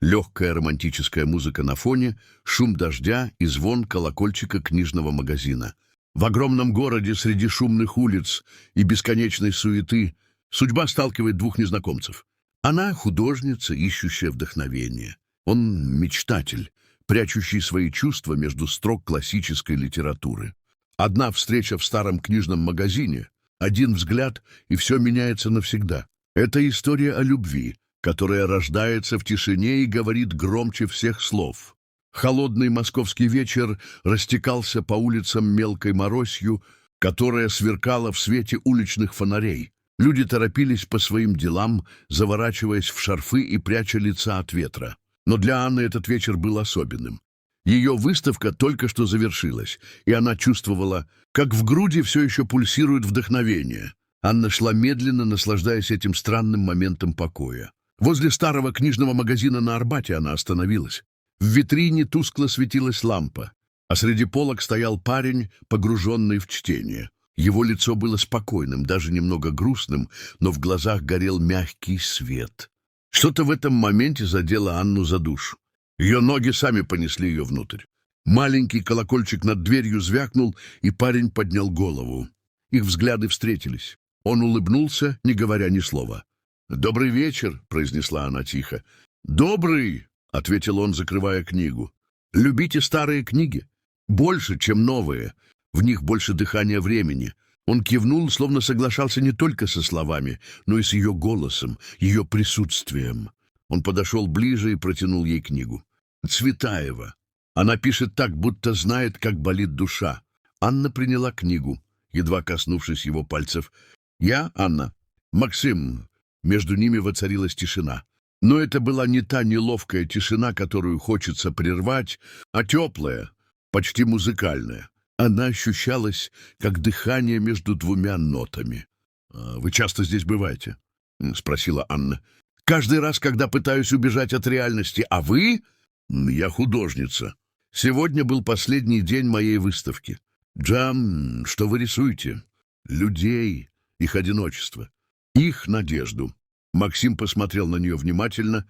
Легкая романтическая музыка на фоне, шум дождя и звон колокольчика книжного магазина. В огромном городе среди шумных улиц и бесконечной суеты судьба сталкивает двух незнакомцев. Она художница, ищущая вдохновение. Он мечтатель, прячущий свои чувства между строк классической литературы. Одна встреча в старом книжном магазине, один взгляд, и все меняется навсегда. Это история о любви, которая рождается в тишине и говорит громче всех слов. Холодный московский вечер растекался по улицам мелкой моросью, которая сверкала в свете уличных фонарей. Люди торопились по своим делам, заворачиваясь в шарфы и пряча лица от ветра. Но для Анны этот вечер был особенным. Ее выставка только что завершилась, и она чувствовала, как в груди все еще пульсирует вдохновение. Анна шла медленно, наслаждаясь этим странным моментом покоя. Возле старого книжного магазина на Арбате она остановилась. В витрине тускло светилась лампа, а среди полок стоял парень, погруженный в чтение. Его лицо было спокойным, даже немного грустным, но в глазах горел мягкий свет. Что-то в этом моменте задело Анну за душу. Ее ноги сами понесли ее внутрь. Маленький колокольчик над дверью звякнул, и парень поднял голову. Их взгляды встретились. Он улыбнулся, не говоря ни слова. «Добрый вечер», — произнесла она тихо. «Добрый», — ответил он, закрывая книгу. «Любите старые книги? Больше, чем новые. В них больше дыхания времени». Он кивнул, словно соглашался не только со словами, но и с ее голосом, ее присутствием. Он подошел ближе и протянул ей книгу. «Цветаева. Она пишет так, будто знает, как болит душа». Анна приняла книгу, едва коснувшись его пальцев. «Я, Анна. Максим». Между ними воцарилась тишина. Но это была не та неловкая тишина, которую хочется прервать, а теплая, почти музыкальная. Она ощущалась, как дыхание между двумя нотами. «Вы часто здесь бываете?» — спросила Анна. «Каждый раз, когда пытаюсь убежать от реальности. А вы?» «Я художница. Сегодня был последний день моей выставки. Джам, что вы рисуете? Людей, их одиночество, их надежду». Максим посмотрел на нее внимательно,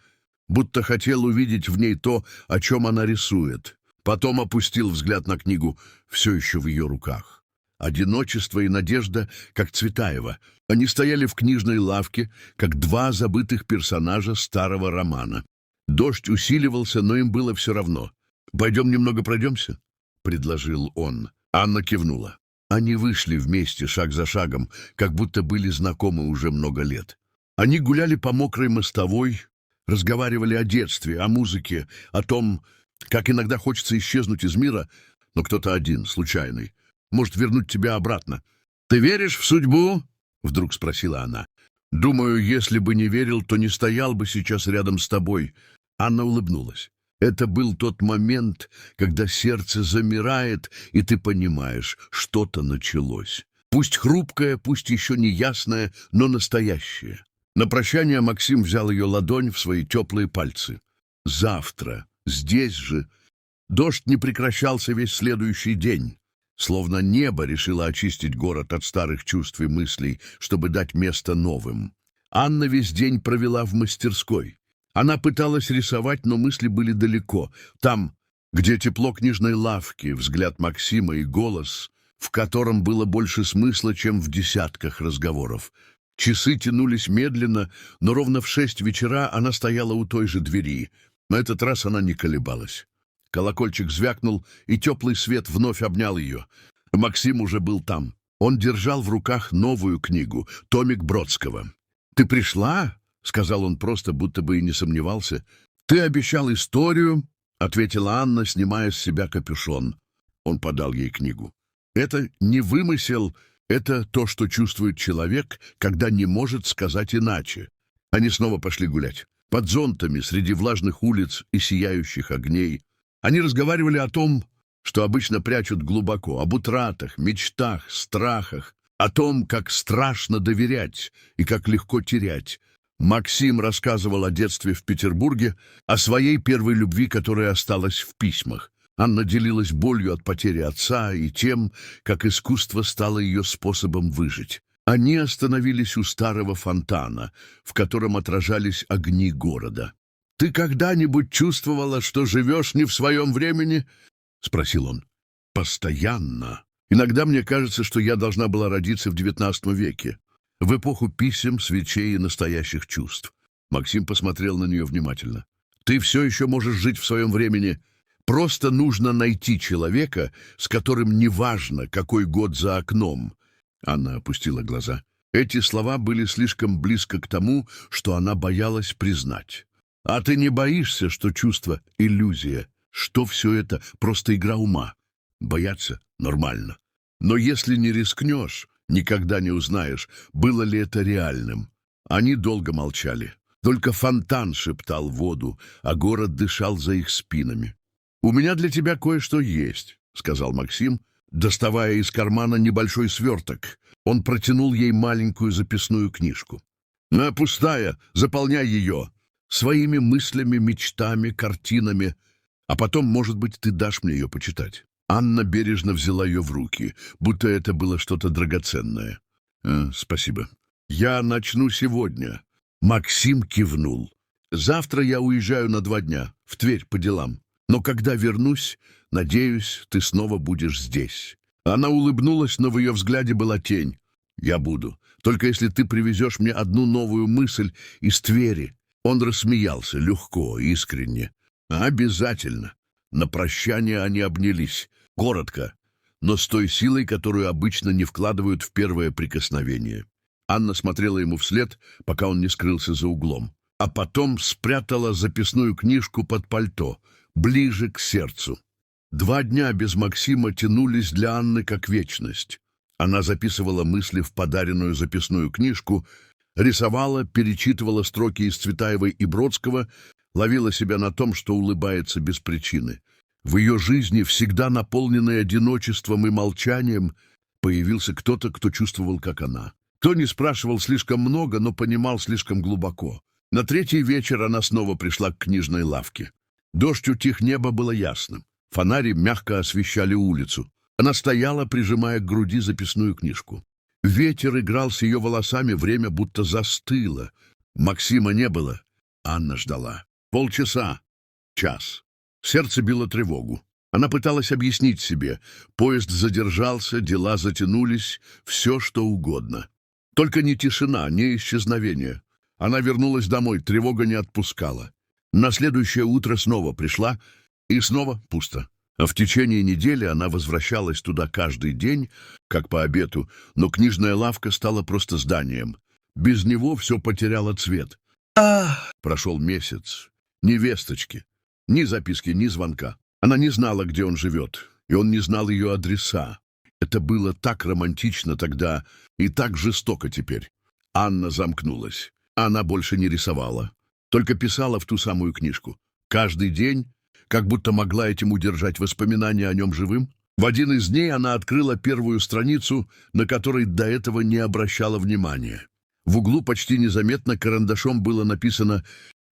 будто хотел увидеть в ней то, о чем она рисует. Потом опустил взгляд на книгу, все еще в ее руках. Одиночество и надежда, как Цветаева. Они стояли в книжной лавке, как два забытых персонажа старого романа. Дождь усиливался, но им было все равно. «Пойдем немного пройдемся?» — предложил он. Анна кивнула. Они вышли вместе, шаг за шагом, как будто были знакомы уже много лет. Они гуляли по мокрой мостовой, разговаривали о детстве, о музыке, о том, как иногда хочется исчезнуть из мира, но кто-то один, случайный, может вернуть тебя обратно. «Ты веришь в судьбу?» — вдруг спросила она. «Думаю, если бы не верил, то не стоял бы сейчас рядом с тобой». Анна улыбнулась. Это был тот момент, когда сердце замирает, и ты понимаешь, что-то началось. Пусть хрупкое, пусть еще не ясное, но настоящее. На прощание Максим взял ее ладонь в свои теплые пальцы. «Завтра, здесь же». Дождь не прекращался весь следующий день. Словно небо решило очистить город от старых чувств и мыслей, чтобы дать место новым. Анна весь день провела в мастерской. Она пыталась рисовать, но мысли были далеко. Там, где тепло книжной лавки, взгляд Максима и голос, в котором было больше смысла, чем в десятках разговоров. Часы тянулись медленно, но ровно в 6 вечера она стояла у той же двери. На этот раз она не колебалась. Колокольчик звякнул, и теплый свет вновь обнял ее. Максим уже был там. Он держал в руках новую книгу, томик Бродского. «Ты пришла?» — сказал он просто, будто бы и не сомневался. «Ты обещал историю», — ответила Анна, снимая с себя капюшон. Он подал ей книгу. «Это не вымысел, это то, что чувствует человек, когда не может сказать иначе». Они снова пошли гулять. Под зонтами, среди влажных улиц и сияющих огней. Они разговаривали о том, что обычно прячут глубоко, об утратах, мечтах, страхах, о том, как страшно доверять и как легко терять. Максим рассказывал о детстве в Петербурге, о своей первой любви, которая осталась в письмах. Анна делилась болью от потери отца и тем, как искусство стало ее способом выжить. Они остановились у старого фонтана, в котором отражались огни города. «Ты когда-нибудь чувствовала, что живешь не в своем времени?» — спросил он. «Постоянно. Иногда мне кажется, что я должна была родиться в XIX веке, в эпоху писем, свечей и настоящих чувств». Максим посмотрел на нее внимательно. «Ты все еще можешь жить в своем времени. Просто нужно найти человека, с которым не важно, какой год за окном». Анна опустила глаза. Эти слова были слишком близко к тому, что она боялась признать. «А ты не боишься, что чувство — иллюзия, что все это просто игра ума?» «Бояться — нормально. Но если не рискнешь, никогда не узнаешь, было ли это реальным». Они долго молчали. Только фонтан шептал воду, а город дышал за их спинами. «У меня для тебя кое-что есть», — сказал Максим, доставая из кармана небольшой сверток. Он протянул ей маленькую записную книжку. «Пустая, заполняй ее своими мыслями, мечтами, картинами, а потом, может быть, ты дашь мне ее почитать». Анна бережно взяла ее в руки, будто это было что-то драгоценное. «Спасибо. Я начну сегодня». Максим кивнул. «Завтра я уезжаю на 2 дня, в Тверь по делам. Но когда вернусь, надеюсь, ты снова будешь здесь». Она улыбнулась, но в ее взгляде была тень. «Я буду. Только если ты привезешь мне одну новую мысль из Твери». Он рассмеялся, легко, искренне. «Обязательно». На прощание они обнялись. Коротко, но с той силой, которую обычно не вкладывают в первое прикосновение. Анна смотрела ему вслед, пока он не скрылся за углом. А потом спрятала записную книжку под пальто, ближе к сердцу. 2 дня без Максима тянулись для Анны как вечность. Она записывала мысли в подаренную записную книжку, рисовала, перечитывала строки из Цветаевой и Бродского, ловила себя на том, что улыбается без причины. В ее жизни, всегда наполненной одиночеством и молчанием, появился кто-то, кто чувствовал, как она. Кто не спрашивал слишком много, но понимал слишком глубоко. На 3-й вечер она снова пришла к книжной лавке. Дождь утих, небо было ясным. Фонари мягко освещали улицу. Она стояла, прижимая к груди записную книжку. Ветер играл с ее волосами, время будто застыло. Максима не было. Анна ждала. Полчаса. Час. Сердце било тревогу. Она пыталась объяснить себе. Поезд задержался, дела затянулись, все что угодно. Только не тишина, не исчезновение. Она вернулась домой, тревога не отпускала. На следующее утро снова пришла, и снова пусто. А в течение недели она возвращалась туда каждый день, как по обету, но книжная лавка стала просто зданием. Без него все потеряло цвет. Прошел месяц. Ни весточки, ни записки, ни звонка. Она не знала, где он живет, и он не знал ее адреса. Это было так романтично тогда и так жестоко теперь. Анна замкнулась. Она больше не рисовала, только писала в ту самую книжку. Каждый день, как будто могла этим удержать воспоминания о нем живым. В один из дней она открыла первую страницу, на которой до этого не обращала внимания. В углу почти незаметно карандашом было написано: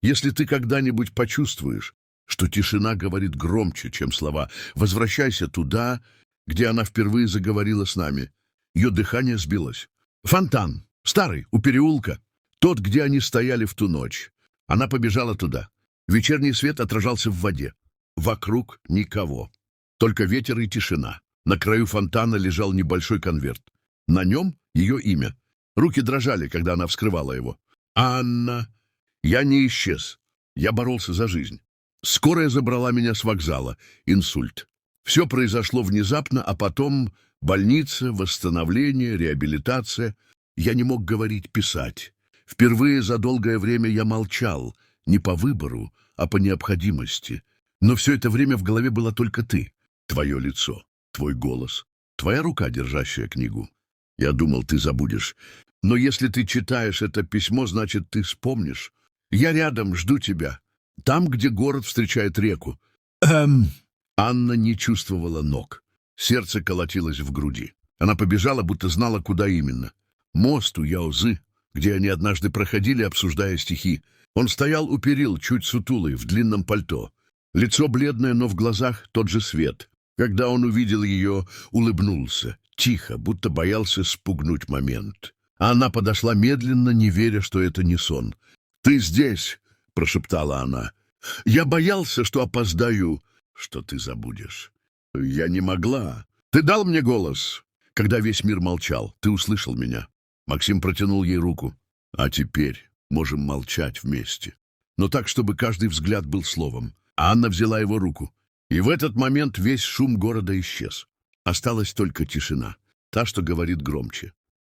«Если ты когда-нибудь почувствуешь, что тишина говорит громче, чем слова, возвращайся туда, где она впервые заговорила с нами». Ее дыхание сбилось. Фонтан, старый, у переулка, тот, где они стояли в ту ночь. Она побежала туда. Вечерний свет отражался в воде. Вокруг никого. Только ветер и тишина. На краю фонтана лежал небольшой конверт. На нем ее имя. Руки дрожали, когда она вскрывала его. «Анна, я не исчез. Я боролся за жизнь. Скорая забрала меня с вокзала. Инсульт. Все произошло внезапно, а потом больница, восстановление, реабилитация. Я не мог говорить, писать. Впервые за долгое время я молчал. Не по выбору, а по необходимости. Но все это время в голове была только ты. Твое лицо, твой голос, твоя рука, держащая книгу. Я думал, ты забудешь. Но если ты читаешь это письмо, значит, ты вспомнишь. Я рядом, жду тебя. Там, где город встречает реку». Анна не чувствовала ног. Сердце колотилось в груди. Она побежала, будто знала, куда именно. Мост у Яозы, где они однажды проходили, обсуждая стихи. Он стоял у перил, чуть сутулый, в длинном пальто. Лицо бледное, но в глазах тот же свет. Когда он увидел ее, улыбнулся, тихо, будто боялся спугнуть момент. А она подошла медленно, не веря, что это не сон. «Ты здесь!» — прошептала она. Я боялся, что опоздаю, что ты забудешь. Я не могла. Ты дал мне голос. Когда весь мир молчал, ты услышал меня. Максим протянул ей руку. А теперь можем молчать вместе. Но так, чтобы каждый взгляд был словом. А Анна взяла его руку. И в этот момент весь шум города исчез. Осталась только тишина. Та, что говорит громче.